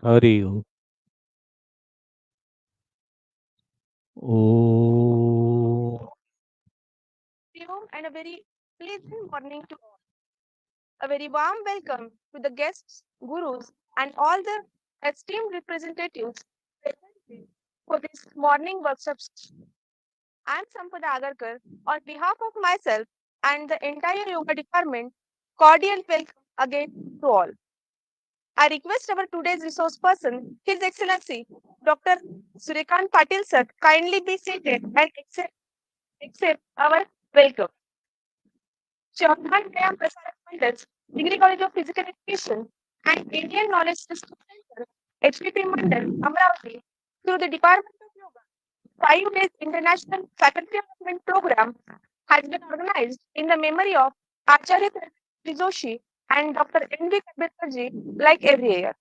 Hari Om. Oh, And a very pleasant morning to all. A very warm welcome to the guests, gurus, and all the esteemed representatives present for this morning workshop. I am Sampada Agarkar. On behalf of myself and the entire yoga department, cordial welcome again to all. I request our today's resource person, His Excellency Dr. Suryakant Patil sir, kindly be seated and accept our welcome. Shodhan, Prasarak Mandal, Degree College of Physical Education and Indian Knowledge System Center, HVPM Mandal, Amravati, through the Department of Yoga. 5 days International Faculty Development Program has been organized in the memory of Acharya Joshi and Dr. N.V. Karbelkar like every year.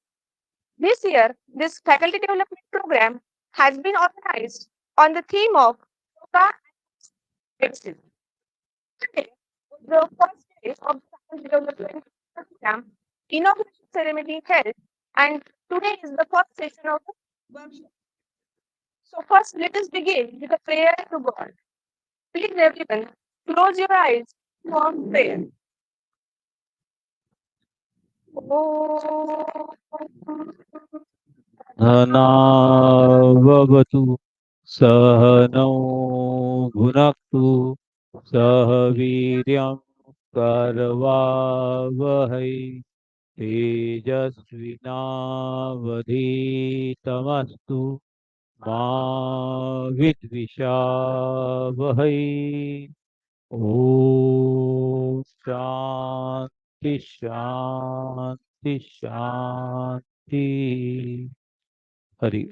This year, this faculty development program has been organized on the theme of yoga and medicine. Today, the first day of the faculty development program, inauguration ceremony held, and today is the first session of the workshop. So first, let us begin with a prayer to God. Please, everyone, close your eyes for prayer. Anavavatu Sahano Bhunaktu Sahaviryam Karvavahai Tejasvinavadhitamastu Ma Vidvishavahai Om Shanti Shanti Shanti Hari.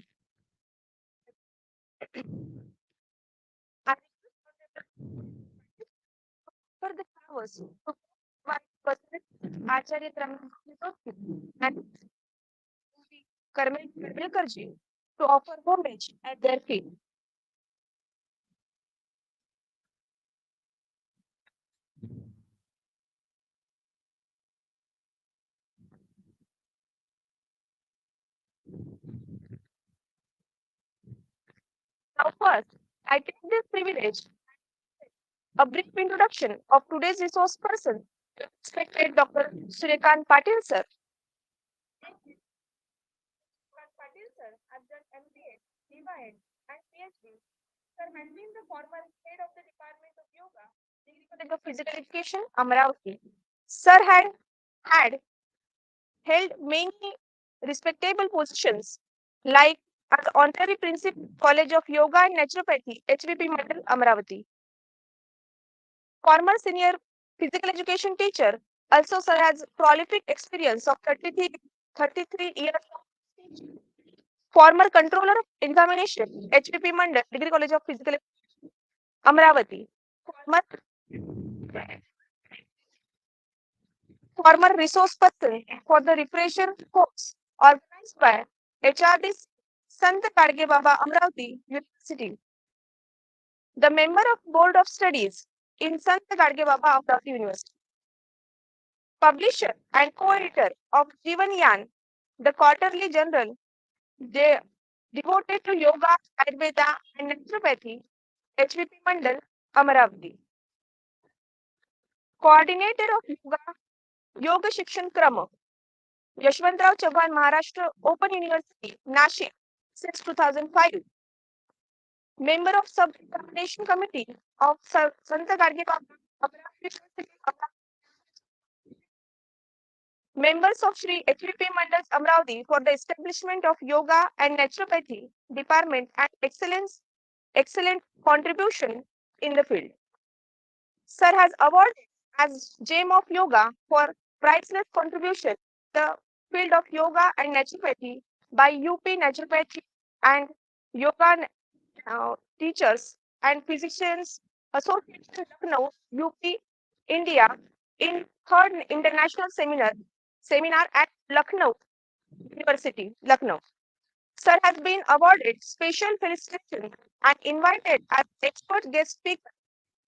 I for the flowers to my person Acharya Tryambak and Karbelkar to offer homage at their feet. Now, first, I take this privilege a brief introduction of today's resource person, respected Dr. Suryakant Patil sir. Patil sir has done MBA, DYEd, and PhD. Sir has been the former head of the Department of Yoga, Degree College of Physical Education, Amravati. Sir had held many respectable positions like as honorary principal College of Yoga and Naturopathy, HVP Mandal, Amravati. Former senior physical education teacher, also sir has prolific experience of 33 years of teaching. Former controller of examination, HVP Mandal, Degree College of Physical Amravati. Former, former resource person for the refresher course organized by HRD Sant Kadge Baba Amravati University. The member of Board of Studies in Sant Kadge Baba Amravati University. Publisher and co-editor of Jivan Yan, the quarterly journal devoted to yoga, Ayurveda, and naturopathy, HVP Mandal, Amaravati. Coordinator of Yoga Shikshan Krama, Yashwantrao Chauhan Maharashtra Open University, Nashik, since 2005. Member of Sub-Examination Committee of Santa Gargi Amaravati University, members of Shree HVP Mandals Amravati for the establishment of Yoga and Naturopathy Department and excellent contribution in the field. Sir has awarded as Gem of Yoga for priceless contribution in the field of yoga and naturopathy by UP Naturopathy and Yoga teachers and physicians Association Lucknow, UP, India, in third international seminar at Lucknow University, Lucknow. Sir has been awarded special felicitation and invited as expert guest speaker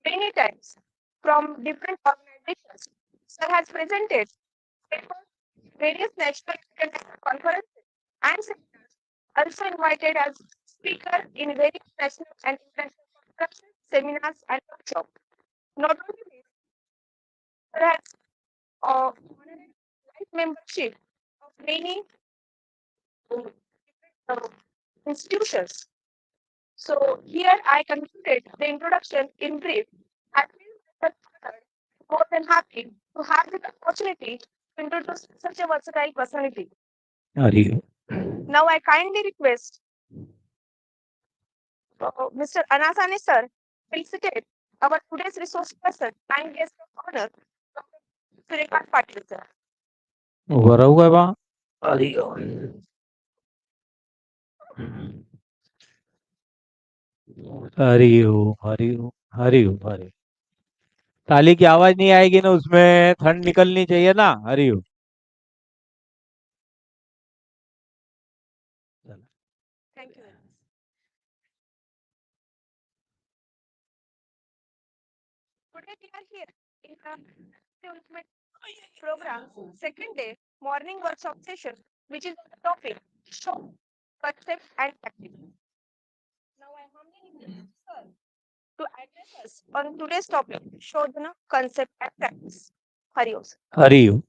many times from different organizations. Sir has presented papers, various national and international conferences and seminars, also invited as speaker in various national and international conferences, seminars, and workshops. Not only this, there has honorary life membership of many uh, institutions. So here I concluded the introduction in brief. I feel that more than happy to have the opportunity to introduce such a versatile personality. Hari Now I kindly request Mr. Anasane sir felicitate our today's resource person and guest of honor, Dr. Suryakant Patil sir. उभं राहू काय बा हरि हरि ओम हरि ओम हरि ओम हरि ओम। ताली की आवाज नहीं आएगी ना उसमें ठंड निकलनी चाहिए ना हरि ओम। Thank you very much. Today we are here in a development program, second day, morning workshop session, which is on the topic show, concept and practice. Now I humbly request sir to address us on today's topic, Shodhana, concept and practice. Hari Om. Hari Om.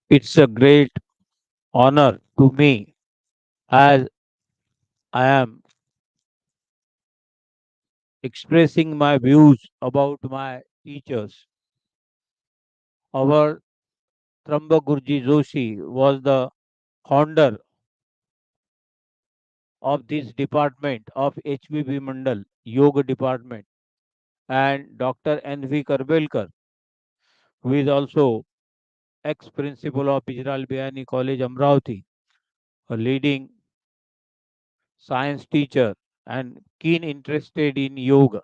It's a great honor to me as I am expressing my views about my teachers. Our Tryambak Guruji Joshi was the founder of this department of HVP Mandal, Yoga department, and Dr. N.V. Karbelkar, who is also ex-principal of Bijral Bayani College, Amravati, a leading science teacher and keen interested in yoga.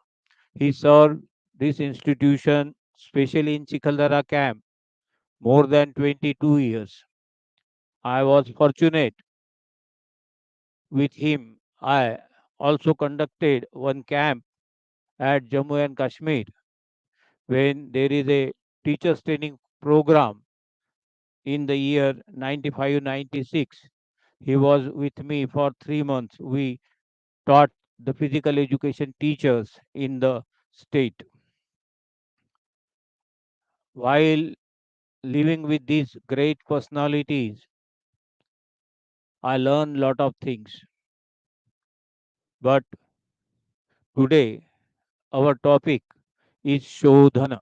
He served this institution, especially in Chikaldara camp, more than 22 years. I was fortunate with him. I also conducted one camp at Jammu and Kashmir when there is a teachers training program in the year 95-96. He was with me for 3 months. We taught the physical education teachers in the state. While living with these great personalities, I learned a lot of things. But today, our topic is Shodhana.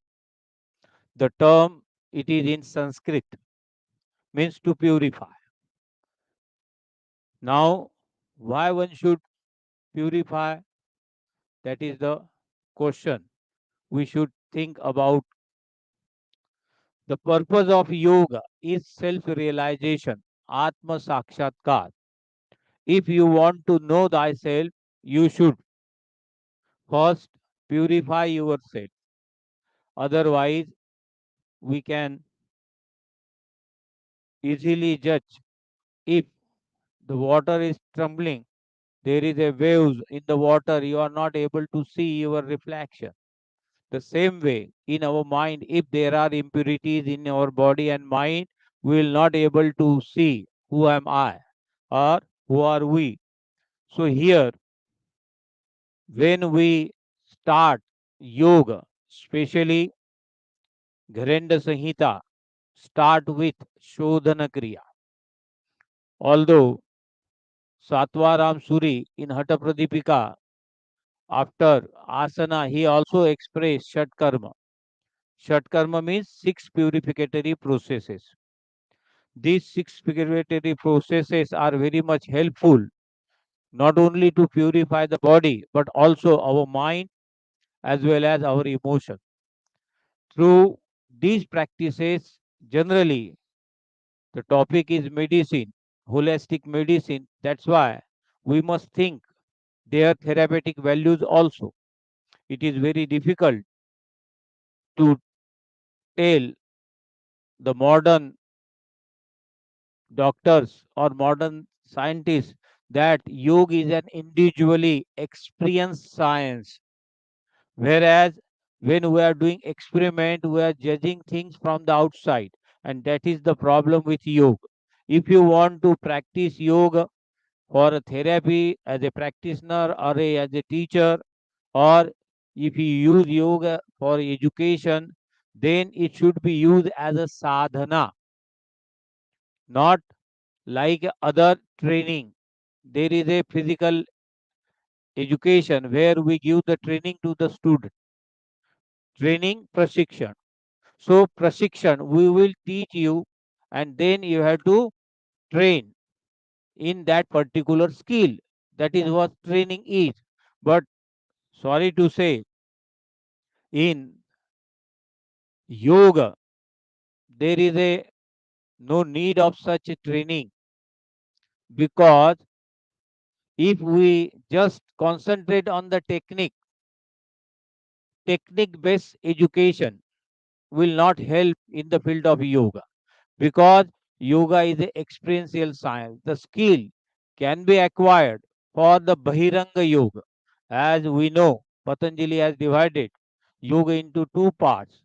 The term it is in Sanskrit means to purify. Now, why one should purify? That is the question we should think about. The purpose of yoga is self realization, Atma Sakshatkar. If you want to know thyself, you should first purify yourself. Otherwise, we can easily judge if the water is trembling, there is a waves in the water, you are not able to see your reflection. The same way, in our mind, if there are impurities in our body and mind, we will not able to see who am I or who are we. So here, when we start yoga, especially Gharenda Sanhita, start with Shodhana Kriya. Although Satwaram Suri in Hatha Pradipika, after asana, he also expressed Shat Karma. Shat Karma means six purificatory processes. These six purificatory processes are very much helpful not only to purify the body but also our mind as well as our emotion. Through these practices, generally, the topic is medicine, holistic medicine. That's why we must think their therapeutic values also. It is very difficult to tell the modern doctors or modern scientists that yoga is an individually experienced science, whereas when we are doing experiment we are judging things from the outside, and that is the problem with yoga. If you want to practice yoga for a therapy as a practitioner or as a teacher, or if you use yoga for education, then it should be used as a sadhana, not like other training. There is a physical education where we give the training to the student, training prashikshan. So prashikshan, we will teach you, and then you have to train in that particular skill. That is what training is. But sorry to say, in yoga, there is a no need of such a training, because if we just concentrate on the technique based education will not help in the field of yoga, because yoga is an experiential science. The skill can be acquired for the Bahiranga Yoga. As we know, Patanjali has divided yoga into two parts.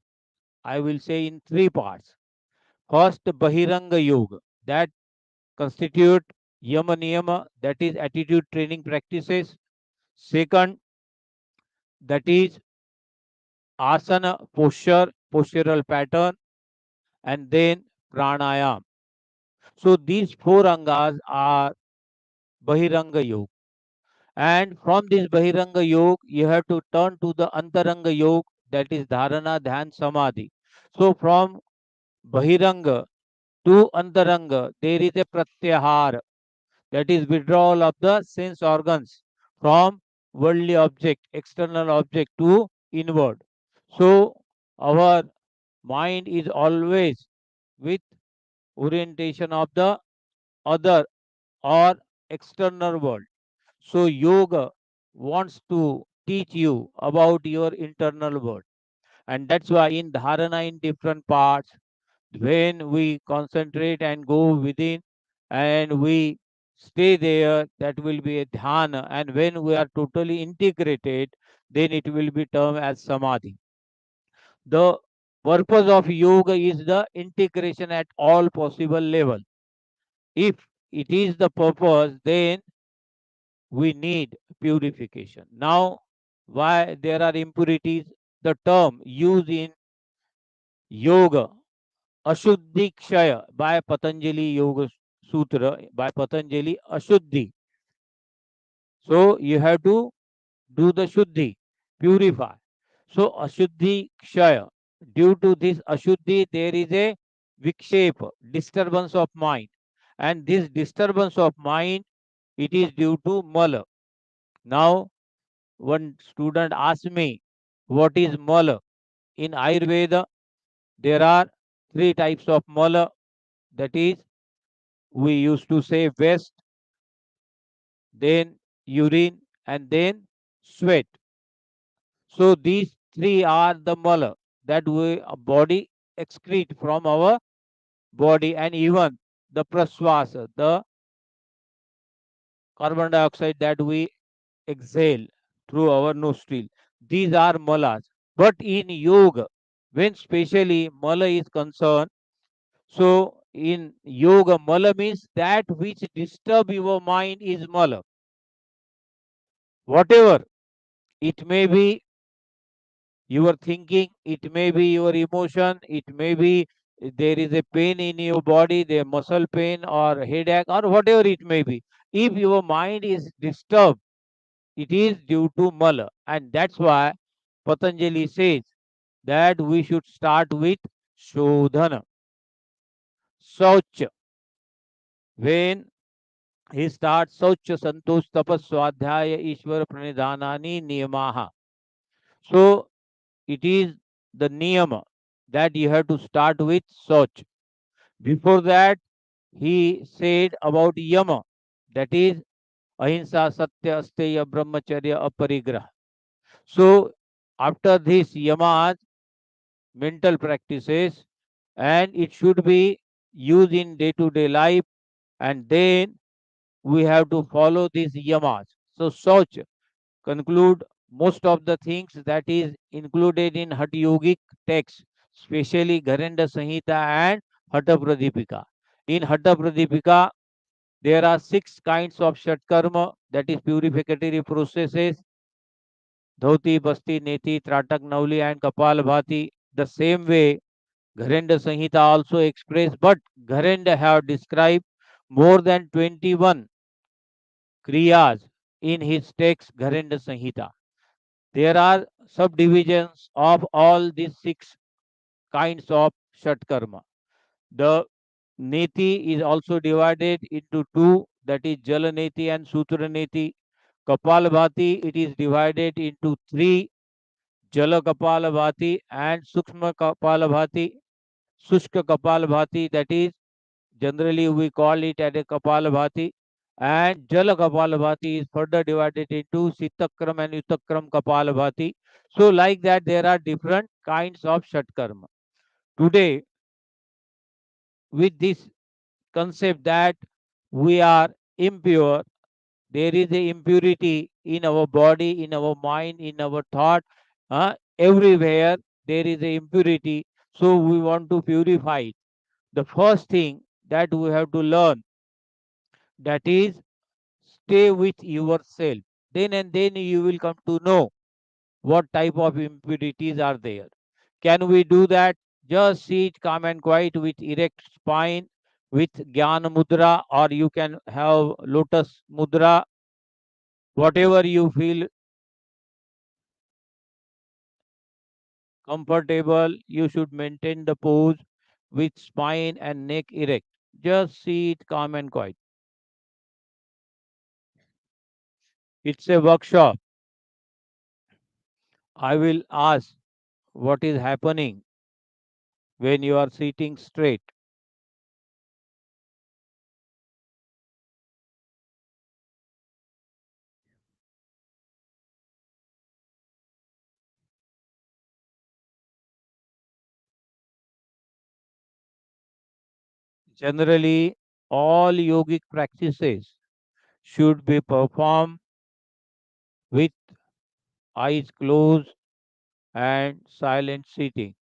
I will say in three parts. First, Bahiranga Yoga, that constitute Yama Niyama, that is attitude training practices. Second, that is asana, postural pattern, and then pranayam. So these four angas are Bahiranga Yoga. And from this Bahiranga Yoga, you have to turn to the Antaranga Yoga, that is Dharana, Dhyan, Samadhi. So from Bahiranga to Antaranga, there is a Pratyahara, that is withdrawal of the sense organs from worldly object, external object to inward. So our mind is always with orientation of the other or external world. So yoga wants to teach you about your internal world. And that's why in dharana in different parts, when we concentrate and go within and we stay there, that will be a dhyana. And when we are totally integrated, then it will be termed as samadhi. The purpose of yoga is the integration at all possible level. If it is the purpose, then we need purification. Now, why there are impurities? The term used in yoga, Ashuddhi Kshaya by Patanjali Yoga Sutra, by Patanjali Ashuddhi. So you have to do the Shuddhi, purify. So Ashuddhi Kshaya. Due to this Ashuddhi, there is a Vikshepa, disturbance of mind. And this disturbance of mind, it is due to Mala. Now, one student asked me, what is Mala? In Ayurveda, there are three types of Mala. That is, we used to say waste, then urine, and then sweat. So these three are the Mala that we body excrete from our body, and even the prasvasa, the carbon dioxide that we exhale through our nostril. These are malas. But in yoga, when specially mala is concerned, so in yoga, mala means that which disturb your mind is mala. Whatever it may be, your thinking, it may be your emotion, it may be there is a pain in your body, the muscle pain or headache or whatever it may be. If your mind is disturbed, it is due to mala. And that's why Patanjali says that we should start with Shodhana, Saucha. When he starts Saucha, Santosh, Tapas, Swadhyaya, Ishwar, Pranidhanani, Niyamaha. So it is the Niyama that you have to start with Sauch. Before that, he said about Yama, that is Ahimsa, Satya, Asteya, Brahmacharya, Aparigraha. So after this Yamas, mental practices, and it should be used in day to day life, and then we have to follow these yamas. So Soch conclude most of the things that is included in Hatha Yogic texts, especially Gharanda Samhita and Hatha Pradipika. In Hatha Pradipika, there are six kinds of Shatkarma, that is purificatory processes: Dhoti, Basti, Neti, Tratak, Nauli, and Kapalabhati. The same way, Gharenda Samhita also expressed, but Gharenda have described more than 21 Kriyas in his text Gharenda Samhita. There are subdivisions of all these six kinds of Shatkarma. The Neti is also divided into two, that is Jala Neti and Sutra Neti. Kapalabhati, it is divided into three, Jala Kapalabhati and Sukshma Kapalabhati. Sushka Kapalabhati, that is generally we call it as a Kapalabhati. And Jala Kapalabhati is further divided into Sitakram and Utakram Kapalabhati. So, like that, there are different kinds of Shatkarma. Today, with this concept that we are impure, there is a impurity in our body, in our mind, in our thought, everywhere there is a impurity. So we want to purify it. The first thing that we have to learn, that is, stay with yourself. Then and then you will come to know what type of impurities are there. Can we do that? Just sit calm and quiet with erect spine, with Jnana Mudra, or you can have Lotus Mudra, whatever you feel comfortable. You should maintain the pose with spine and neck erect. Just sit calm and quiet. It's a workshop. I will ask what is happening when you are sitting straight. Generally, all yogic practices should be performed with eyes closed and silent sitting.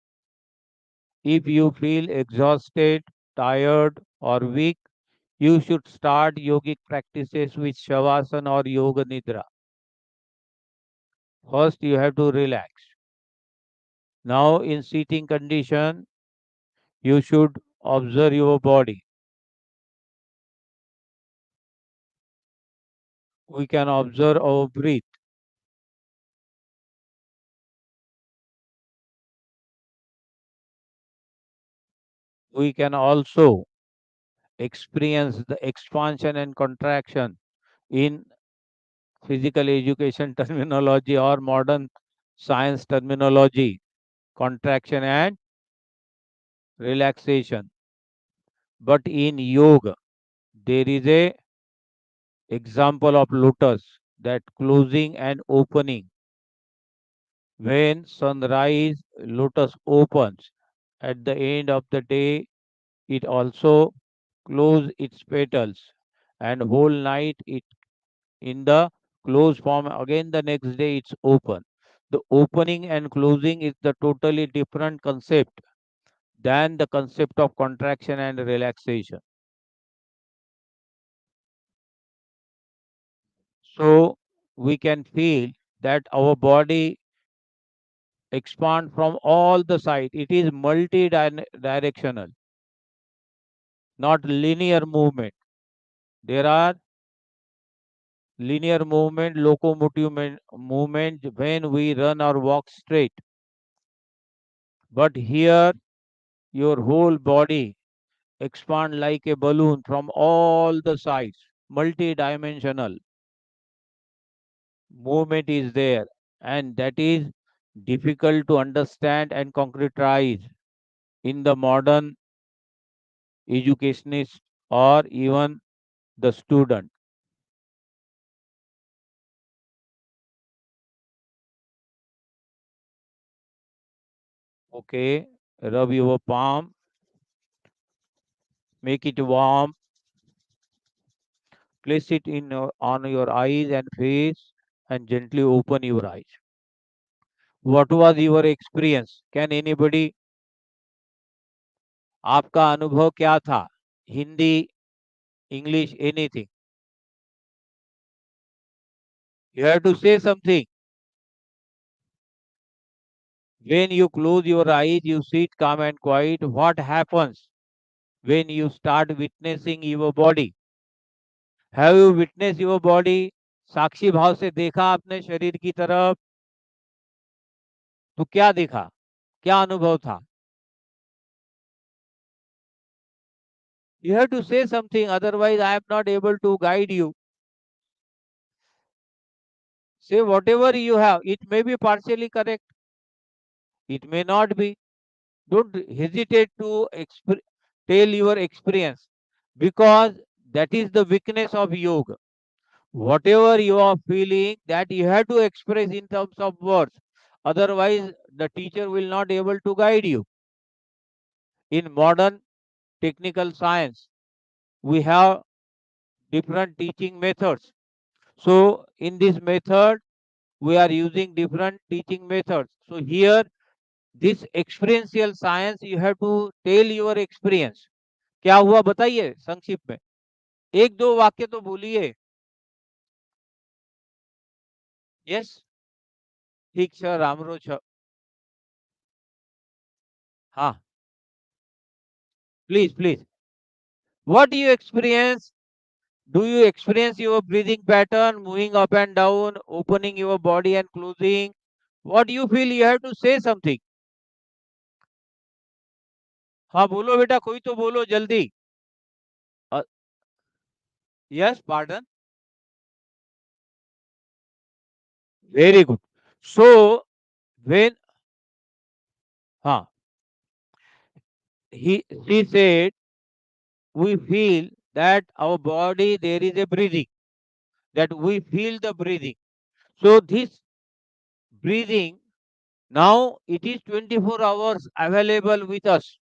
If you feel exhausted, tired, or weak, you should start yogic practices with Shavasana or Yoga Nidra. First, you have to relax. Now, in sitting condition, you should observe your body. We can observe our breath. We can also experience the expansion and contraction in physical education terminology or modern science terminology, contraction and relaxation. But in yoga, there is a example of lotus, that closing and opening. When sunrise, lotus opens. At the end of the day, it also close its petals, and whole night it in the closed form. Again, the next day it's open. The opening and closing is the totally different concept than the concept of contraction and relaxation. So we can feel that our body expand from all the side. It is multi-directional, not linear movement. There are linear movement, locomotive movement when we run or walk straight. But here, your whole body expand like a balloon from all the sides. Multi-dimensional movement is there, and that is difficult to understand and concretize in the modern educationist or even the student. Okay, rub your palm, make it warm, place it on your eyes and face, and gently open your eyes. What was your experience? Can anybody, आपका अनुभव क्या था? Hindi, English, anything. You have to say something. When you close your eyes, you sit calm and quiet. What happens when you start witnessing your body? Have you witnessed your body? साक्षी भाव से देखा आपने शरीर की तरफ, तो क्या देखा, क्या अनुभव था? You have to say something, otherwise I am not able to guide you. Say whatever you have. It may be partially correct, it may not be. Don't hesitate to tell your experience, because that is the weakness of yoga. Whatever you are feeling, that you have to express in terms of words. Otherwise, the teacher will not able to guide you. In modern technical science, we have different teaching methods. So in this method, we are using different teaching methods. So here, this experiential science, you have to tell your experience. क्या हुआ बताइए संक्षिप्त में, एक दो वाक्य तो बोलिए. यस, ठीक છે, રામરો छ. हाँ, please please. What do you experience? Do you experience your breathing pattern, moving up and down, opening your body and closing? What do you feel? You have to say something. हाँ बोलो बेटा, कोई तो बोलो जल्दी. Yes, pardon. Very good. So when, हाँ, she said, we feel that our body there is a breathing, that we feel the breathing. So this breathing, now it is 24 hours available with us,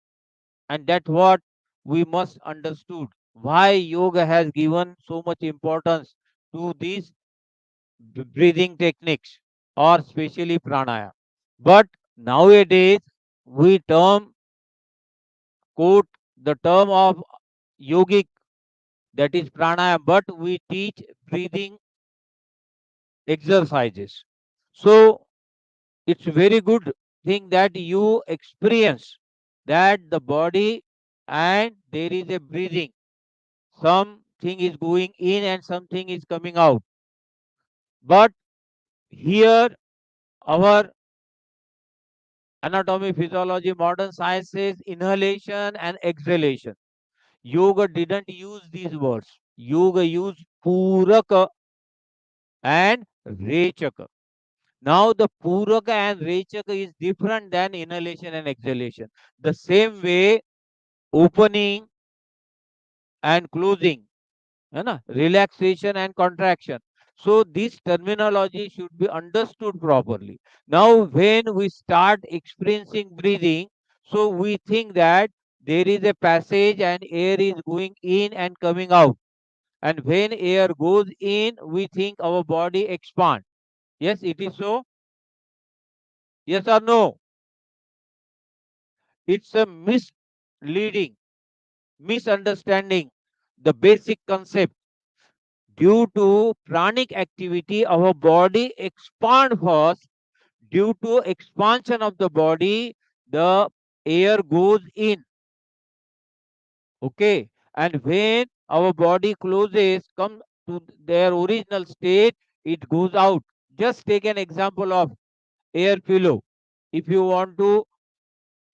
and that's what we must understood. Why yoga has given so much importance to these breathing techniques, or especially pranayama. But nowadays we quote the term of yogic, that is pranayama, but we teach breathing exercises. So it's very good thing that you experience that the body and there is a breathing. Something is going in and something is coming out. But here our anatomy, physiology, modern science says inhalation and exhalation. Yoga didn't use these words. Yoga used puraka and rechaka. Now the puraka and rechaka is different than inhalation and exhalation. The same way, opening and closing, है ना, relaxation and contraction. So this terminology should be understood properly. Now when we start experiencing breathing, so we think that there is a passage and air is going in and coming out. And when air goes in, we think our body expands. Yes, it is so. Yes or no? It's a misleading, misunderstanding the basic concept. Due to pranic activity, our body expand first. Due to expansion of the body, the air goes in. Okay. And when our body closes, come to their original state, it goes out. Just take an example of air pillow. If you want to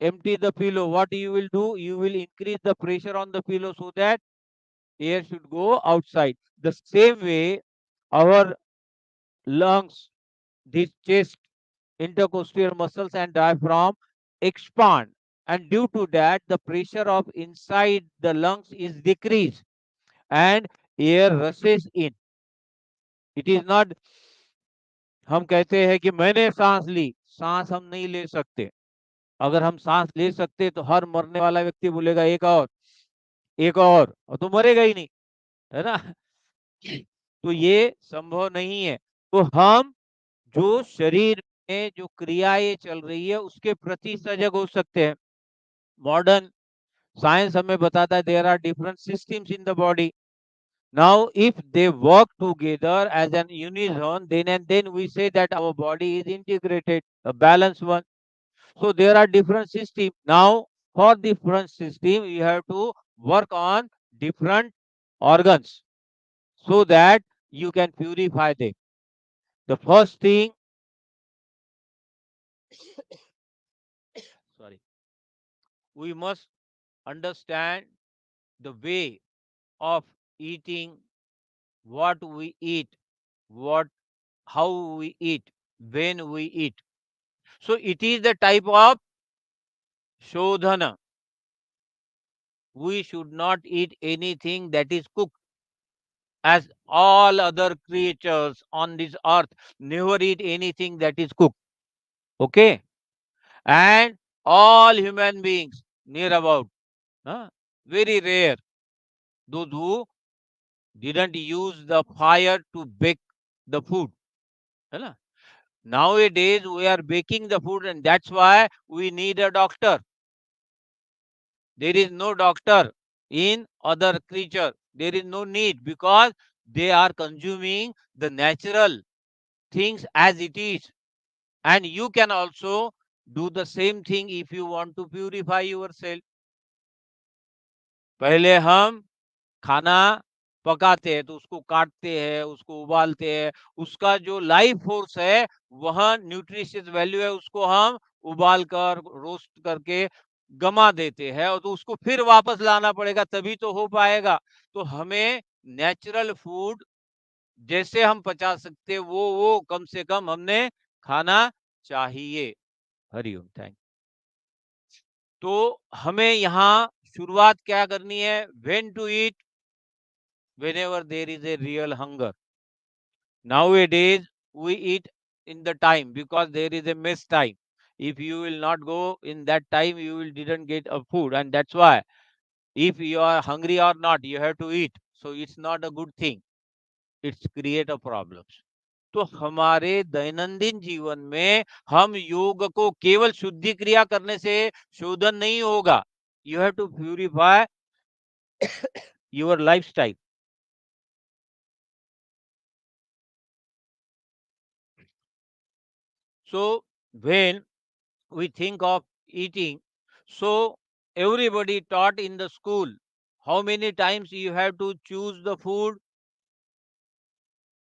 empty the pillow, what you will do? You will increase the pressure on the pillow so that air should go outside. The same way, our lungs, this chest, intercostal muscles and diaphragm expand, and due to that the pressure of inside the lungs is decreased and air rushes in. It is not, हम कहते हैं कि मैंने सांस ली, सांस हम नहीं ले सकते. अगर हम सांस ले सकते तो हर मरने वाला व्यक्ति बोलेगा एक और, एक और तो मरेगा ही नहीं, है ना. तो ये संभव नहीं है. तो हम जो शरीर में जो क्रियाएं चल रही है उसके प्रति सजग हो सकते हैं. मॉडर्न साइंस हमें बताता है there are different systems in the body. Now, if they work together as an unison, then and then we say that our body is integrated, a balanced one. So there are different systems. Now, for different system, you have to work on different organs so that you can purify them. The first thing, sorry, we must understand the way of eating, what we eat, what how we eat, when we eat. So it is the type of Shodhana. We should not eat anything that is cooked, as all other creatures on this earth never eat anything that is cooked. Okay? And all human beings near about, huh? Very rare, those who didn't use the fire to bake the food. है ना? Nowadays, we are baking the food, and that's why we need a doctor. There is no doctor in other creature. There is no need because they are consuming the natural things as it is. And you can also do the same thing if you want to purify yourself. पहले हम खाना पकाते हैं तो उसको काटते हैं, उसको उबालते हैं, उसका जो लाइफ फोर्स है वह न्यूट्रिशियस वैल्यू है, उसको हम उबाल कर रोस्ट करके गमा देते हैं और तो उसको फिर वापस लाना पड़ेगा तभी तो हो पाएगा. तो हमें नेचुरल फूड जैसे हम पचा सकते हैं वो कम से कम हमने खाना चाहिए. हरिओम. थैंक. तो हमें यहाँ शुरुआत क्या करनी है? When to eat? whenever there is a real hunger. Nowadays, we eat in the time because there is a mess time. If you will not go in that time, you will didn't get a food, and that's why if you are hungry or not, you have to eat. So it's not a good thing. It's create a problems. तो हमारे दैनंदिन जीवन में हम योग को केवल शुद्धि क्रिया करने से शोधन नहीं होगा. You have to purify your lifestyle. So when we think of eating, so everybody taught in the school how many times you have to choose the food?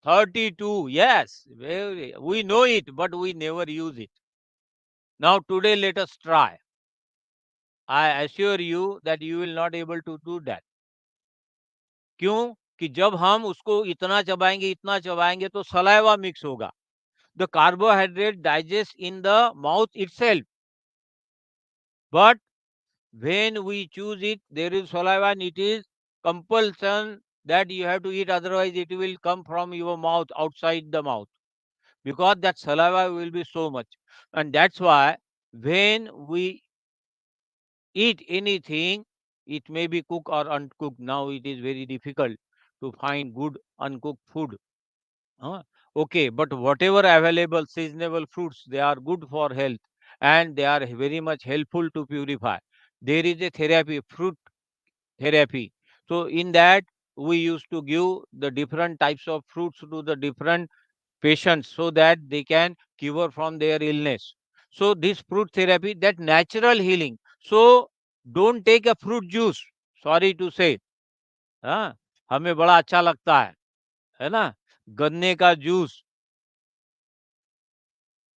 32. Yes, we know it, but we never use it. Now today let us try. I assure you that you will not able to do that. क्यों? कि जब हम उसको इतना चबाएंगे तो saliva mix होगा. The carbohydrate digest in the mouth itself, but when we choose it, there is saliva and it is compulsion that you have to eat, otherwise it will come from your mouth outside the mouth because that saliva will be so much. And that's why when we eat anything, it may be cooked or uncooked. Now it is very difficult to find good uncooked food. Huh? Okay, but whatever available seasonable fruits, they are good for health and they are very much helpful to purify. There is a therapy, fruit therapy. So in that we used to give the different types of fruits to the different patients so that they can cure from their illness. So this fruit therapy, that natural healing. So don't take a fruit juice. Sorry to say. हाँ, हमें बड़ा अच्छा लगता है ना? गन्ने का juice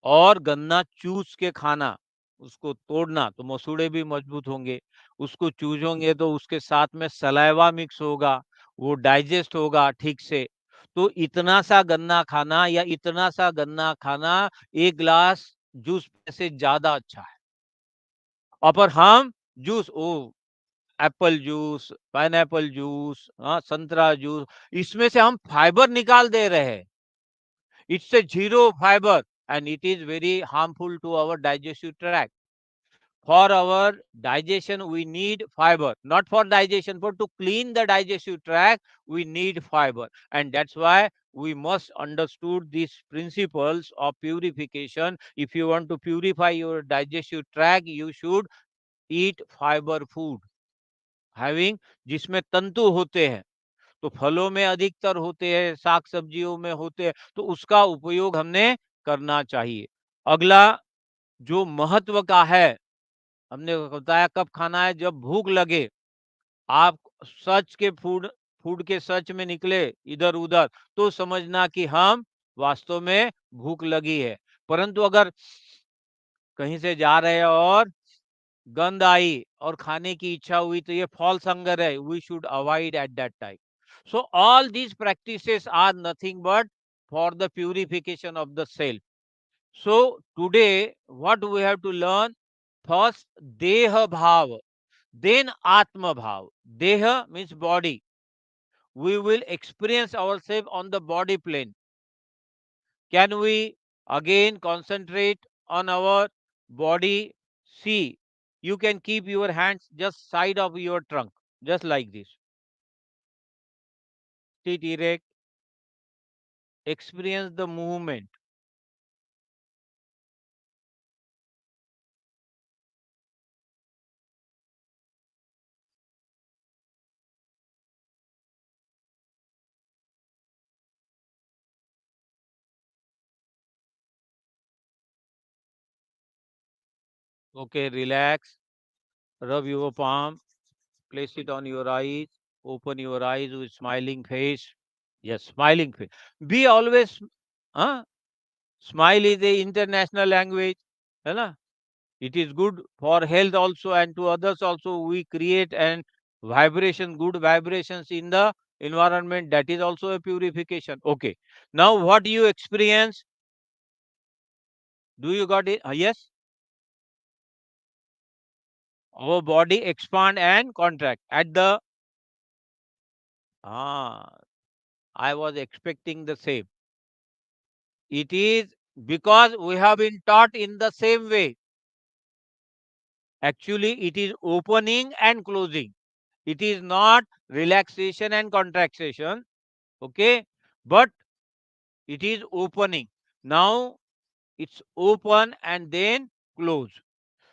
और गन्ना चूस के खाना, उसको तोड़ना तो मसूड़े भी मजबूत होंगे. उसको चूसोगे तो उसके साथ में सलाइवा मिक्स होगा, वो डाइजेस्ट होगा ठीक से. तो इतना सा गन्ना खाना या इतना सा गन्ना खाना 1 ग्लास जूस से ज़्यादा अच्छा है. और पर हम juice Apple juice, pineapple juice, हाँ, संतरा जूस, इसमें से हम फाइबर निकाल दे रहे हैं. It's a zero fiber and it is very harmful to our digestive tract. For our digestion, we need fiber. Not for digestion, but to clean the digestive tract, we need fiber. And that's why we must understood these principles of purification. If you want to purify your digestive tract, you should eat fiber food. Having, जिसमें तंतु होते हैं, तो फलों में अधिकतर होते हैं, साग सब्जियों में होते हैं, तो उसका उपयोग हमने करना चाहिए। अगला जो महत्व का है, हमने बताया कब खाना है, जब भूख लगे। आप सच के फूड फूड के सच में निकले इधर उधर, तो समझना कि हम वास्तव में भूख लगी है। परंतु अगर कहीं से जा रहे हैं और गंध आई और खाने की इच्छा हुई, तो ये फॉल्स हंगर है, we should avoid at that time. So all these practices are nothing but for the purification of the self. So today what we have to learn, first देह भाव, then atma bhav. Deha means body. We will experience ourselves on the body plane. Can we again concentrate on our body? See, you can keep your hands just side of your trunk, just like this. Sit erect, experience the movement. Okay, relax. Rub your palm, place it on your eyes, open your eyes with smiling face. Yes, smiling face. Be always, huh? Smile is a international language, है ना? It is good for health also and to others also. We create and vibration, good vibrations in the environment. That is also a purification. Okay. Now what you experience? Do you got it? Yes. Our body expand and contract at the. Ah, I was expecting the same. It is because we have been taught in the same way. Actually, it is opening and closing. It is not relaxation and contraction. Okay, but it is opening. Now it's open and then close.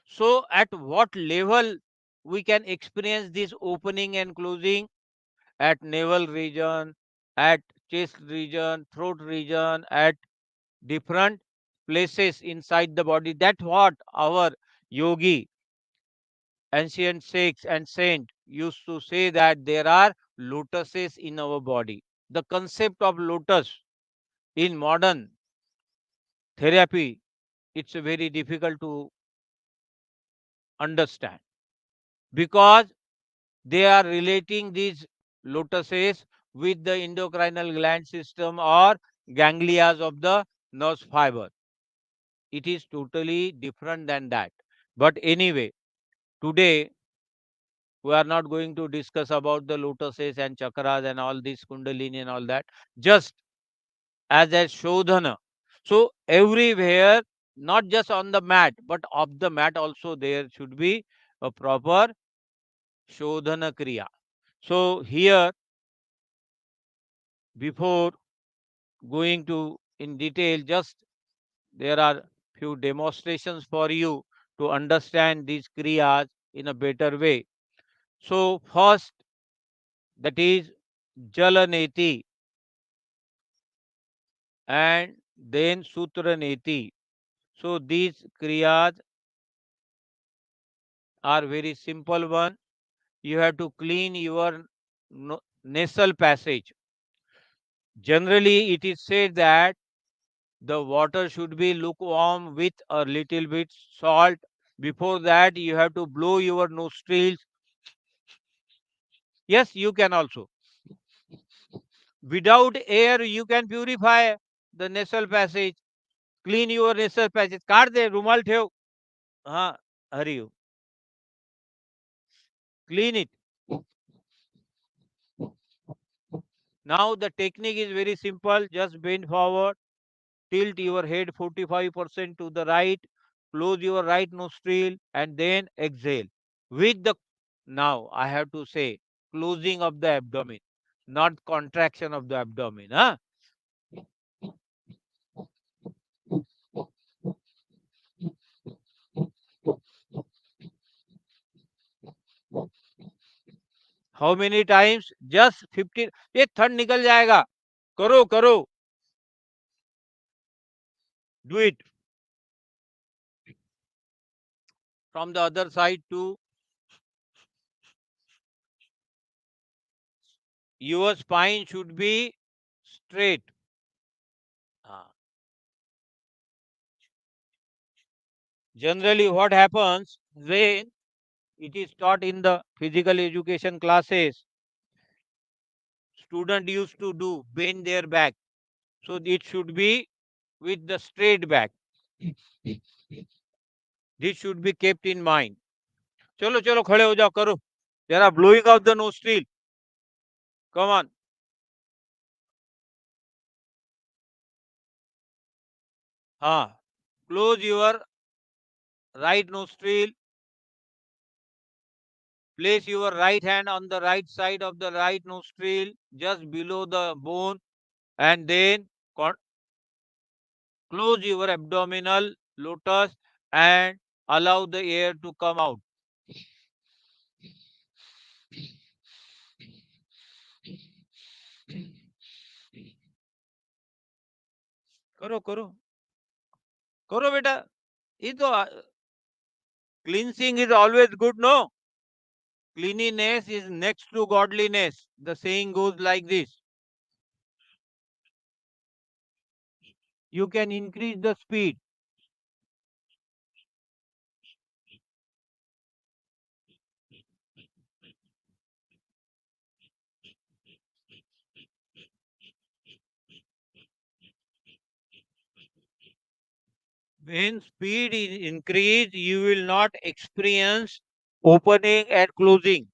So at what level we can experience this opening and closing? At navel region, at chest region, throat region, at different places inside the body. That's what our yogi, ancient Sikhs and saint used to say, that there are lotuses in our body. The concept of lotus in modern therapy, it's very difficult to understand, because they are relating these lotuses with the endocrinal gland system or ganglias of the nerve fiber. It is totally different than that. But anyway, today we are not going to discuss about the lotuses and chakras and all this kundalini and all that. Just as a shodhana. So everywhere, not just on the mat, but off the mat also, there should be a proper shodhana kriya. So here, before going to in detail, just there are few demonstrations for you to understand these kriyas in a better way. So first, that is jalaneti, and then sutraneti. So these kriyas are very simple one. You have to clean your nasal passage. Generally, it is said that the water should be lukewarm with a little bit salt. Before that, you have to blow your nostrils. Yes, you can also. Without air, you can purify the nasal passage. Clean your nasal passage. काट दे रुमाल ठेव. हाँ, हरी हो. Clean it. Now the technique is very simple. Just bend forward. Tilt your head 45% to the right, close your right nostril, and then exhale. With the, now I have to say, closing of the abdomen, not contraction of the abdomen. Huh? How many times? Just 15. ये थंड निकल जाएगा. करो करो. Do it. From the other side to your spine should be straight. Ah. Generally, what happens when it is taught in the physical education classes, student used to do bend their back. So it should be with the straight back. This should be kept in mind. चलो चलो खड़े हो जाओ करो. There are blowing out the nostril. Come on. हाँ. Close your right nostril. Place your right hand on the right side of the right nostril, just below the bone, and then close your abdominal lotus and allow the air to come out. करो करो करो बेटा. ये तो cleansing is always good, no? Cleanliness is next to godliness. The saying goes like this. You can increase the speed. When speed is increased, you will not experience opening and closing.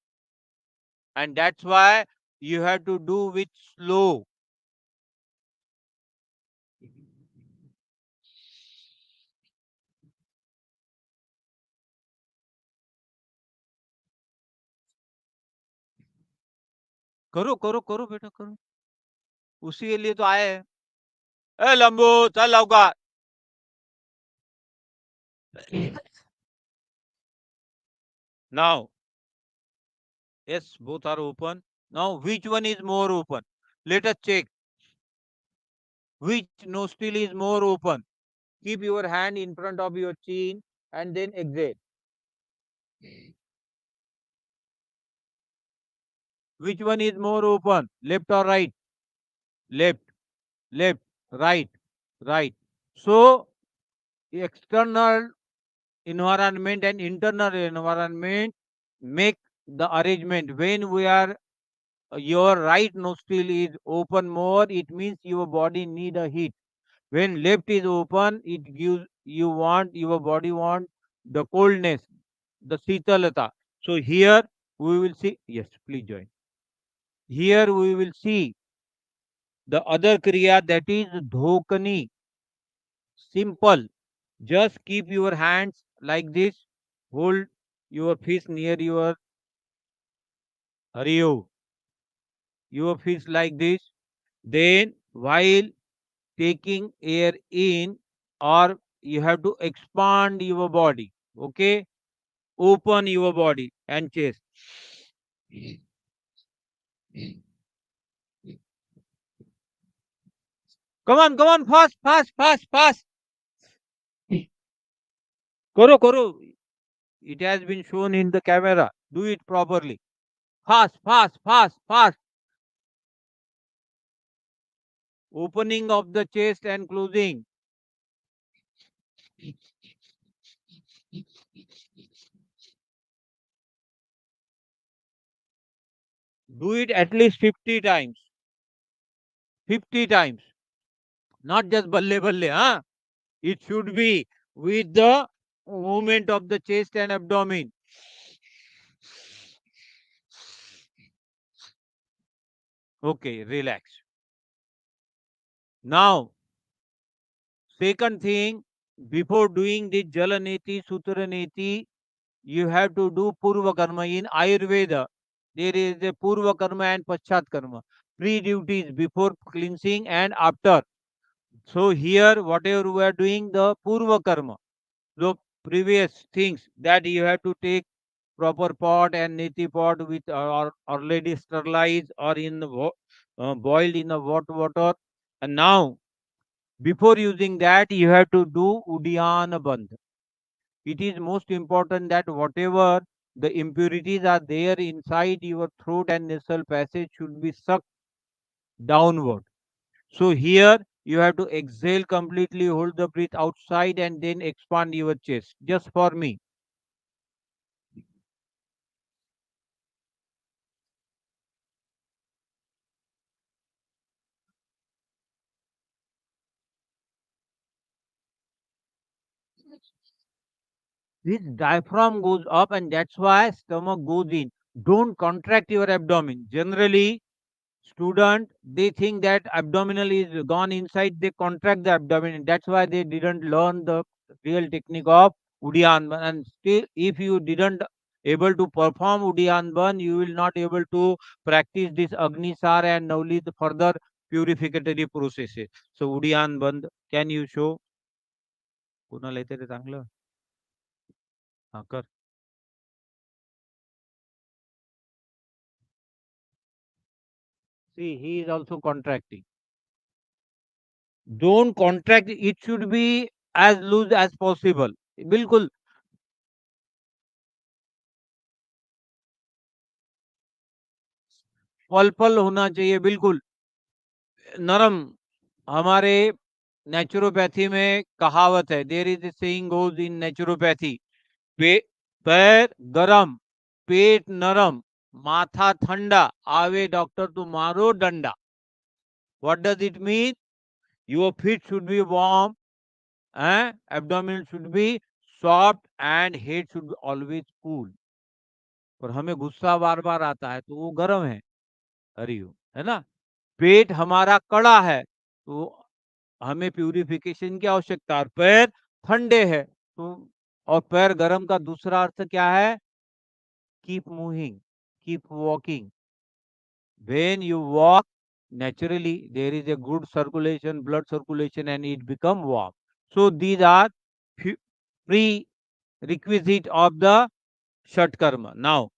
And that's why you have to do with slow. करो करो करो बेटा करो. उसी के लिए तो आए हैं. ए लंबू चल लौका. Now, yes, both are open. Now, which one is more open? Let us check. Which nostril is more open? Keep your hand in front of your chin and then exhale. Which one is more open? Left or right? Left, left, right, right. So, external environment and internal environment make the arrangement. When we are your right nostril is open more, it means your body need a heat. When left is open, it gives your body want the coldness, the sitalata. So here we will see. Yes, please join. Here we will see the other kriya, that is dhokani. Simple. Just keep your hands like this. Hold your fist near your Hariyo. Your fist like this. Then while taking air in, or you have to expand your body. Okay. Open your body and chest. Come on, fast, fast, fast, fast. Koro, koro. It has been shown in the camera. Do it properly. Fast, fast, fast, fast. Opening of the chest and closing. Do it at least 50 times. 50 times. Not just balle balle, huh? It should be with the movement of the chest and abdomen. Okay, relax. Now, second thing, before doing the Jalaneti, Sutraneti, you have to do Purva Karma. In Ayurveda, there is a Purva Karma and Paschat Karma. Pre-duties before cleansing and after. So here, whatever we are doing, the Purva Karma, the previous things that you have to take proper pot and neti pot with or already sterilized or boiled in a hot water. And now, before using that, you have to do Udyan Bandh. It is most important that whatever the impurities are there inside your throat and nasal passage should be sucked downward. So here you have to exhale completely, hold the breath outside, and then expand your chest. Just for me. This diaphragm goes up, and that's why stomach goes in. Don't contract your abdomen. Generally, student they think that abdominal is gone inside, they contract the abdomen. That's why they didn't learn the real technique of Udyan. And still, if you didn't able to perform Udyan Ban, you will not able to practice this Agnisar and Navli the further purificatory processes. So Udyan Band, can you show? कोणाला येते रे चांगलं? हा कर. See, he is also contracting. Don't contract, it should be as loose as possible. बिल्कुल पल पल होना चाहिए, बिल्कुल नरम. हमारे नेचुरोपैथी में कहावत है, there is saying goes in naturopathy, पे, पैर गरम, पेट नरम, माथा ठंडा, आवे डॉक्टर तो मारो डंडा. What does it mean? Your feet should be warm, abdomen should be soft and head should always cool. और हमें गुस्सा बार बार आता है तो वो गर्म है, हरिओम, है ना. पेट हमारा कड़ा है तो हमें प्यूरिफिकेशन की आवश्यकता है. और पैर ठंडे है तो, और पैर गर्म का दूसरा अर्थ क्या है? Keep moving, keep walking. When you walk, naturally there is a good circulation, blood circulation, and it become warm. So these are prerequisite of the Shat Karma. Now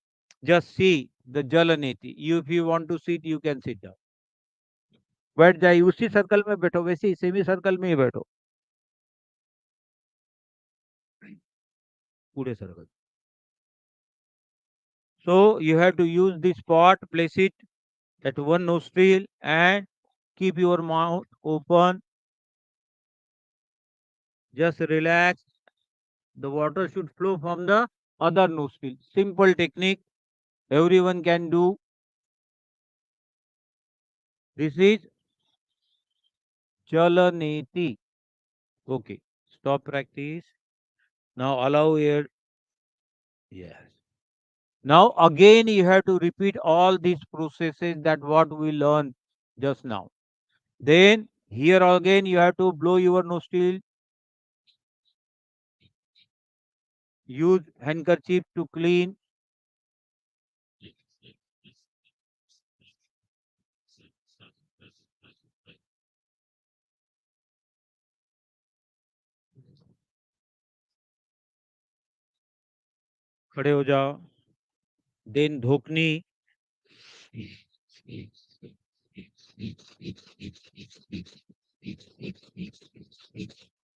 just see the Jalaneti. You, if you want to sit, you can sit down. बैठ जाइए, उसी circle में बैठो, वैसे ही semi circle में ही बैठो, पूरे circle. So you have to use this pot, place it at one nostril and keep your mouth open. Just relax. The water should flow from the other nostril. Simple technique. Everyone can do. This is Chalaneti. Okay. Stop practice. Now allow air. Yes. Now again you have to repeat all these processes that what we learned just now. Then here again you have to blow your nostril. Use handkerchief to clean. खड़े हो जाओ. Then धोकनी.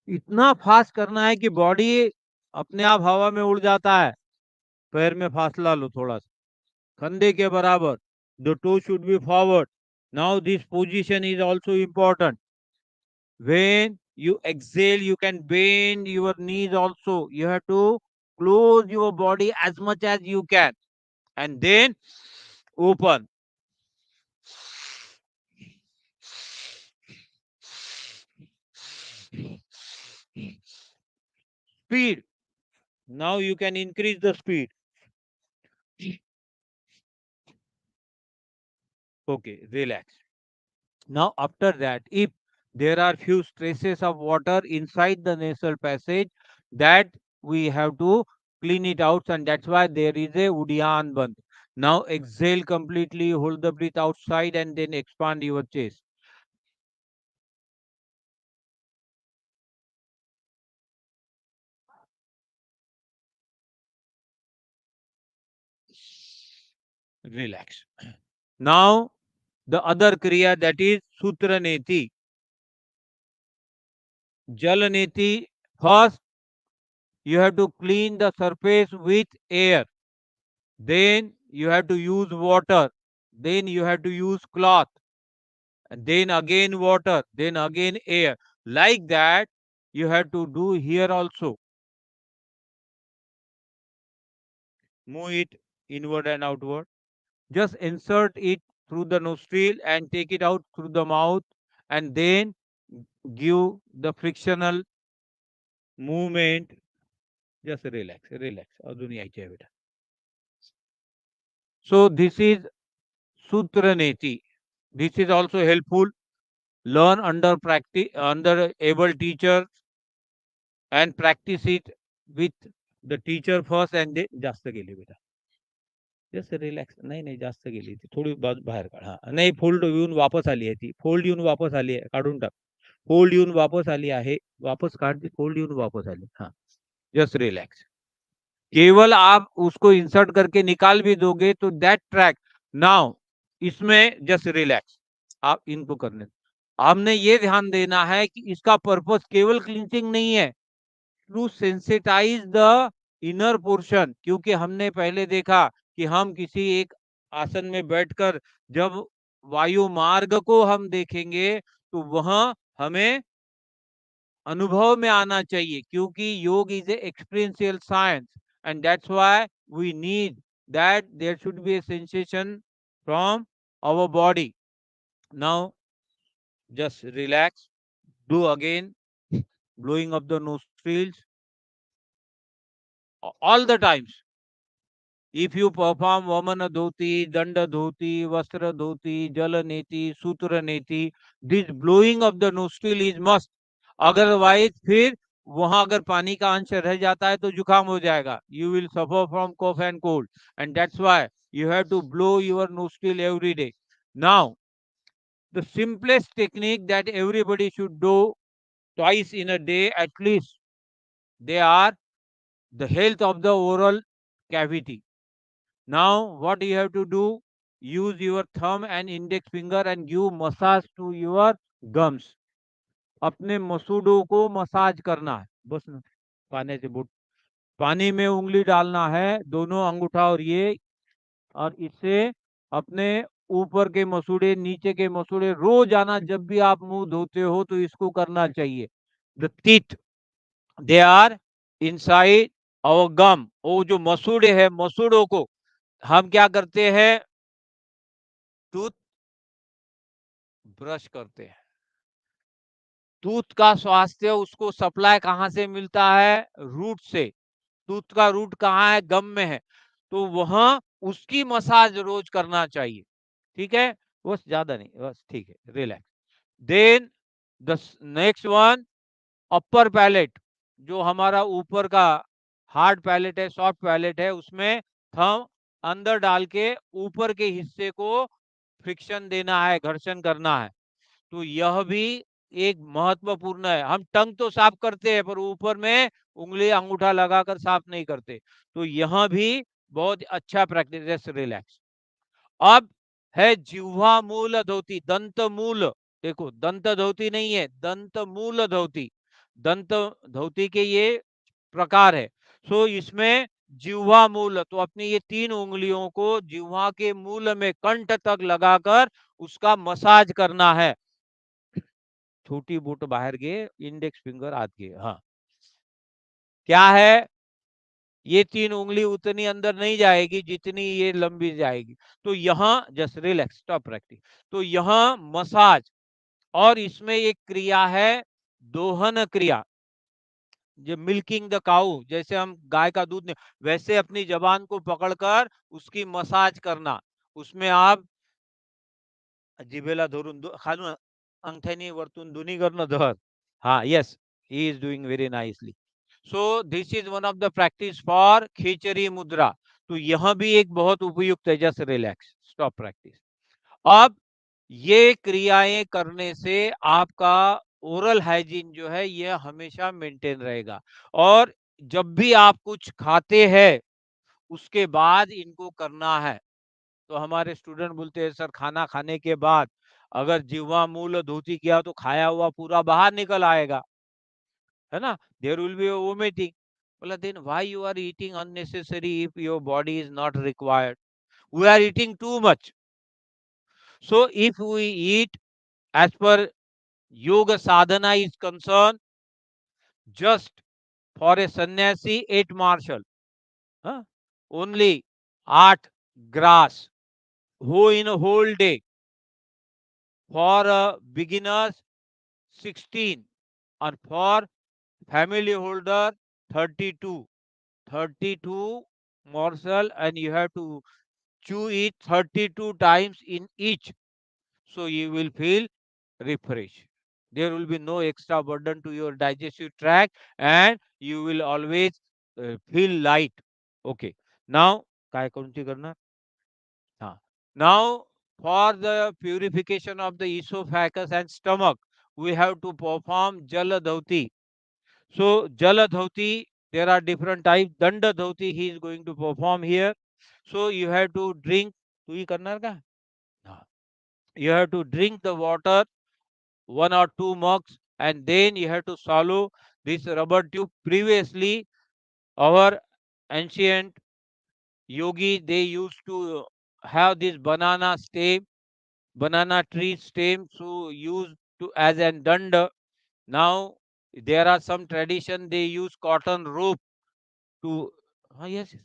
इतना fast करना है कि body अपने आप हवा में उड़ जाता है. पैर में फासला लो थोड़ा सा, कंधे के बराबर. The toe should be forward. Now this position is also important. When you exhale, you can bend your knees also. You have to close your body as much as you can. And then open. Speed. Now you can increase the speed. Okay, relax. Now after that, if there are few traces of water inside the nasal passage, that we have to clean it out, and that's why there is a Udyan Bandh. Now exhale completely, hold the breath outside, and then expand your chest. relax. Now the other kriya, that is sutra neti, jal neti. First you have to clean the surface with air, then you have to use water, then you have to use cloth, and then again water, then again air. Like that you have to do here also. Move it inward and outward. Just insert it through the nostril and take it out through the mouth, and then give the frictional movement. Just relax, relax. अजून यायची आहे बेटा. So this is Sutra Neti. This is also helpful. Learn under practice, under able teacher, and practice it with the teacher first, and then जास्त गेली बेटा. Just relax. नाही नाही, जास्त गेली ती, थोडी बाहेर काढ. हा नाही, फोल्ड येऊन वापस आली आहे ती, फोल्ड येऊन वापस आली आहे, काढून टाक. फोल्ड येऊन वापस आली आहे, वापस काढ ती, फोल्ड येऊन वापस आली. हा, जस्ट रिलैक्स. केवल आप उसको इंसर्ट करके निकाल भी दोगे तो दैट ट्रैक. नाउ इसमें जस्ट रिलैक्स. आप इनको करने, आपने ये ध्यान देना है कि इसका पर्पस केवल क्लिंचिंग नहीं है, to sensitize the inner portion. क्योंकि हमने पहले देखा कि हम किसी एक आसन में बैठकर जब वायु मार्ग को हम देखेंगे तो वहां हमें अनुभव में आना चाहिए, क्योंकि yoga is a experiential science, and that's why we need that there should be a sensation from our body. Now just relax. Do again blowing of the nostrils all the times. If you perform Vamana Dhoti, Danda Dhoti, Vastra Dhoti, Jala Neti, Sutra Neti, this blowing of the nostril is must. Otherwise फिर वहां अगर पानी का अंश रह जाता है तो जुकाम हो जाएगा. You will suffer from cough and cold, and that's why you have to blow your nostril every day. Now, the simplest technique that everybody should do twice in a day at least, they are the health of the oral cavity. Now, what you have to do, use your thumb and index finger and give massage to your gums. अपने मसूड़ों को massage करना है बस ना. पानी से बुट, पानी में उंगली डालना है, दोनों अंगूठा और ये, और इससे अपने ऊपर के मसूड़े, नीचे के मसूड़े, रोजाना जब भी आप मुंह धोते हो तो इसको करना चाहिए. The teeth, they are inside और गम, वो जो मसूड़े हैं, मसूड़ों को हम क्या करते हैं, टूथ ब्रश करते हैं. टूथ का स्वास्थ्य, उसको सप्लाई कहाँ से मिलता है, रूट से. टूथ का रूट कहाँ है, गम में है, तो वहां उसकी मसाज रोज करना चाहिए. ठीक है, बस ज्यादा नहीं, बस ठीक है, relax. Then the next one, upper palate, जो हमारा ऊपर का हार्ड पैलेट है, सॉफ्ट पैलेट है, उसमें थंब अंदर डाल के ऊपर के हिस्से को फ्रिक्शन देना है, घर्षण करना है. तो यह भी एक महत्वपूर्ण है. हम टंग तो साफ करते हैं पर ऊपर में उंगली अंगूठा लगाकर साफ नहीं करते. तो यह भी बहुत अच्छा प्रैक्टिस. रिलैक्स. अब है जिह्वा मूल धोती, दंत मूल. देखो, दंत धोती नहीं है, दंत मूल धोती. दंत धोती के ये प्रकार है. सो इसमें जिह्वा मूल, तो अपनी ये 3 उंगलियों को जिह्वा के मूल में कंठ तक लगाकर उसका मसाज करना है. छोटी बोट बाहर गे, इंडेक्स फिंगर आत गे. हाँ, क्या है, ये 3 उंगली उतनी अंदर नहीं जाएगी जितनी ये लंबी जाएगी. तो यहाँ जस्ट रिलैक्स, स्टॉप प्रैक्टिस. तो यहाँ मसाज, और इसमें एक क्रिया है दोहन क्रिया, जो मिल्किंग द काऊ, जैसे हम गाय का दूध, वैसे अपनी जबान को पकड़कर उसकी मसाज करना. उसमें आप जिभेला धरून खालून अंगठ्याने वरतून दोन्ही करणं धर. हा, yes, he is doing very nicely. So this is one of the practice for khichdi mudra. तो यह भी एक बहुत उपयुक्त है. Just relax, stop practice. अब ये क्रियाएं करने से आपका ओरल हाइजीन जो है ये हमेशा मेंटेन रहेगा. और जब भी आप कुछ खाते हैं उसके बाद इनको करना है. तो हमारे स्टूडेंट बोलते हैं सर खाना खाने के बाद अगर जिह्वा मूल धोती किया तो खाया हुआ पूरा बाहर निकल आएगा, है ना, देयर विल बी वोमिटिंग। बोला then why you are eating unnecessary if your body is not required, we are eating too much. So if we eat as per yoga sadhana is concerned, just for a sannyasi 8 marshal, huh? Only 8 grass who in a whole day, for beginners 16, and for family holder 32. 32 morsel, and you have to chew it 32 times in each, so you will feel refreshed. There will be no extra burden to your digestive tract, and you will always feel light. Okay. Now, काय कोणती करणार? हाँ. Now, for the purification of the esophagus and stomach, we have to perform Jaladhauti. So, Jaladhauti, there are different types. Dandadhauti, he is going to perform here. So, you have to drink. तू ही करणार का? हाँ. You have to drink the water 1 or 2 mugs, and then you have to swallow this rubber tube. Previously, our ancient yogi, they used to have this banana stem, banana tree stem, so used to as an danda. Now there are some tradition, they use cotton rope to. Yes, yes.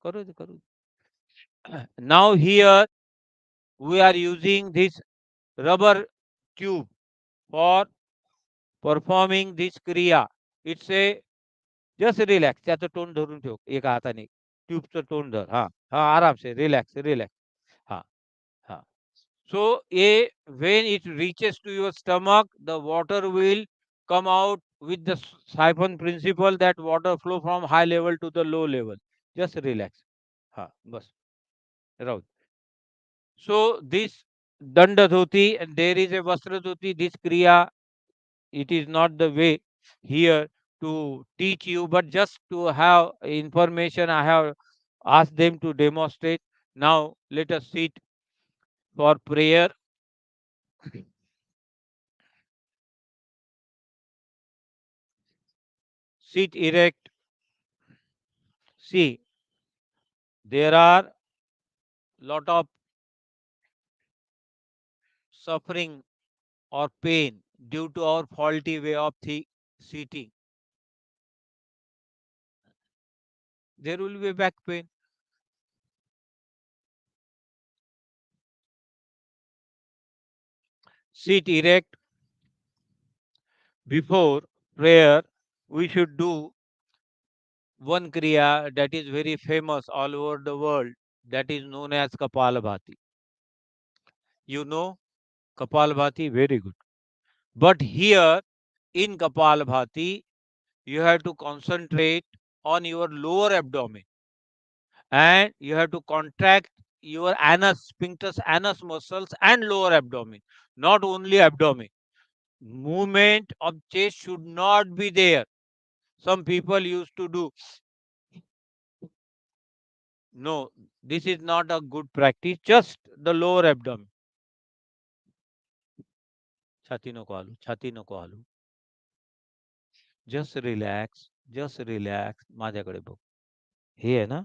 करो दे, करो दे. Now here we are using this rubber tube for performing this kriya. It's a just relax, त्याचं तोंड धरून ठेव एका हाताने, ट्यूबचं तोंड धर, हा हा, आराम से रिलॅक्स रिलॅक्स. हा हा. सो ए when it reaches to your stomach, the water will come out with the siphon principle, that water flow from high level to the low level. Just relax. हा बस राहू. So this danda dhoti, and there is a vastra dhoti. This kriya, it is not the way here to teach you, but just to have information, I have asked them to demonstrate. Now let us sit for prayer. Sit erect. See, there are lot of suffering or pain due to our faulty way of sitting. There will be back pain. Sit erect. Before prayer, we should do one kriya that is very famous all over the world, that is known as Kapalabhati. You know Kapalabhati, very good. But here in Kapalabhati, you have to concentrate on your lower abdomen, and you have to contract your anus, sphinctus anus muscles and lower abdomen, not only abdomen. Movement of chest should not be there. Some people used to do. No, this is not a good practice. Just the lower abdomen. छाती नको हालू, छाती नको हालू. Just relax, just relax. माझ्याकडे बघ. हे आहे ना,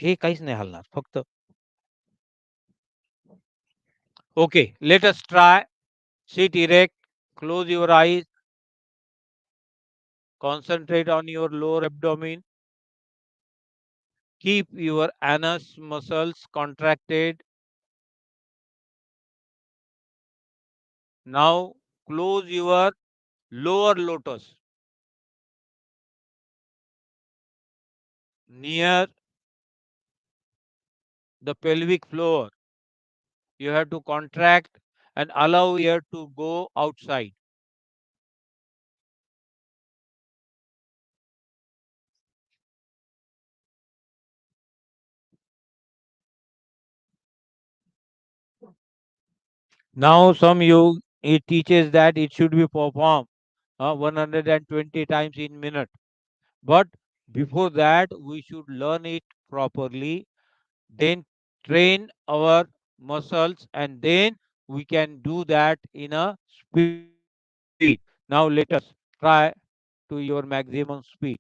हे काहीच नाही हलणार, फक्त. Okay, let us try. Sit erect, close your eyes, concentrate on your lower abdomen, keep your anus muscles contracted. Now close your lower lotus near the pelvic floor. You have to contract and allow air to go outside. Now some you it teaches that it should be performed 120 times in minute. But before that, we should learn it properly, then train our muscles, and then we can do that in a speed. Now let us try to your maximum speed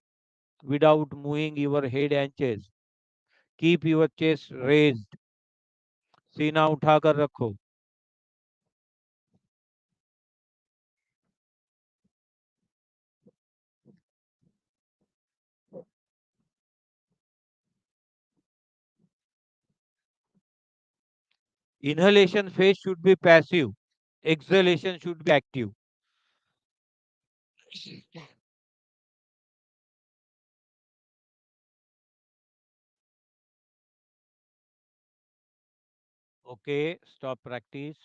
without moving your head and chest. Keep your chest raised, सीना उठाकर रखो. Inhalation phase should be passive. Exhalation should be active. Okay, stop practice.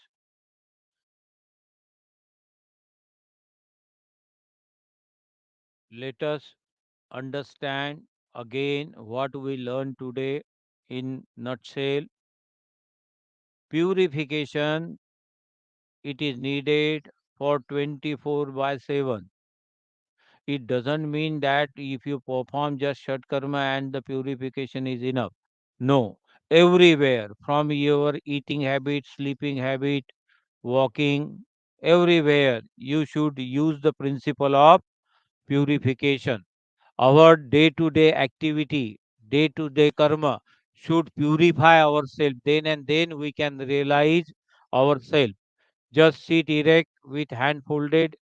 Let us understand again what we learned today in nutshell. Purification, it is needed for 24 by 7. It doesn't mean that if you perform just Shat Karma and the purification is enough. No, everywhere from your eating habit, sleeping habit, walking, everywhere you should use the principle of purification. Our day to day activity, day to day karma should purify ourselves. Then and then we can realize ourselves. Just sit erect with hand folded.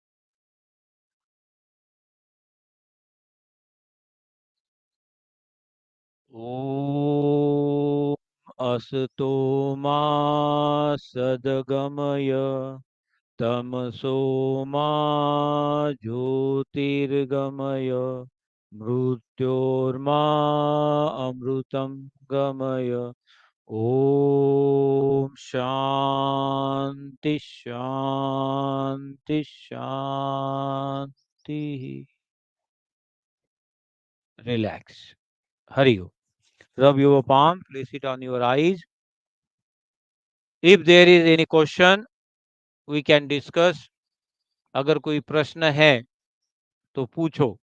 Om Asato Ma Sadgamaya Tamaso Ma Jyotirgamaya Mrutyorma Amrutam Gamaya. Om Shanti Shanti Shanti. Relax. Hari Om. Rub your palm, place it on your eyes. If there is any question, we can discuss. अगर कोई प्रश्न है तो पूछो,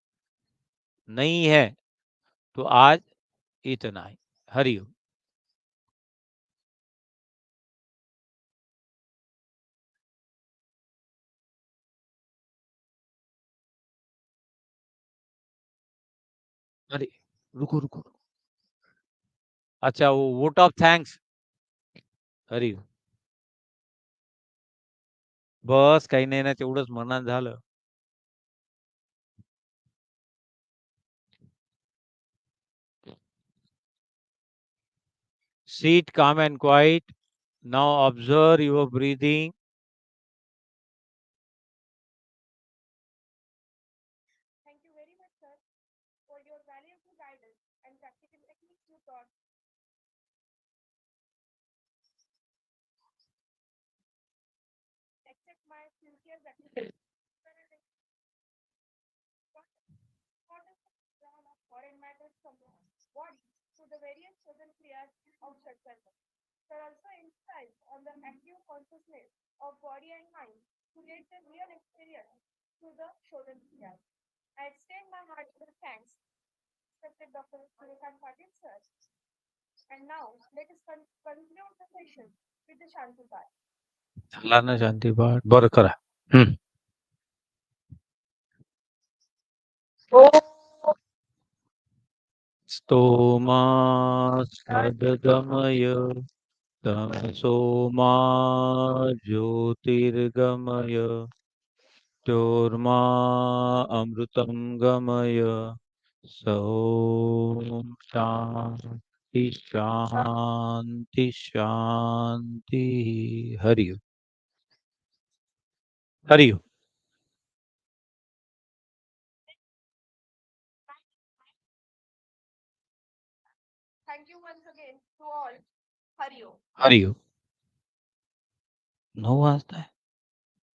नहीं है तो आज इतना ही. हरि ओम. अरे रुको रुको. अच्छा, वो वोट ऑफ थँक्स. हरि ओम. बस काही नाही ना, तेवढंच मनात झालं. Sit calm and quiet. Now observe your breathing. Thank you very much, sir, for your valuable guidance and practical techniques you taught. Accept my sincere gratitude. What is the background of foreign matters from the body to the various chosen kriyas of Shatkara? Sir also emphasized on the active consciousness of body and mind to get the real experience through the Shodhan kriyas. I extend my heartfelt thanks, respected Dr. Suryakant Patil, sir. And now let us conclude the session with the Shanti Part. झाला ना शांती पाठ. बरं करा. हं. स्तोमा सद्गमय तमसो मा ज्योतिर्गमय ज्योर्मा अमृतं गमय. सौं शांति शांति शांति. हरि ओम. हरि ओम. Thank you once again to all. Hari Om. Hari ओम. 9 वाजता है.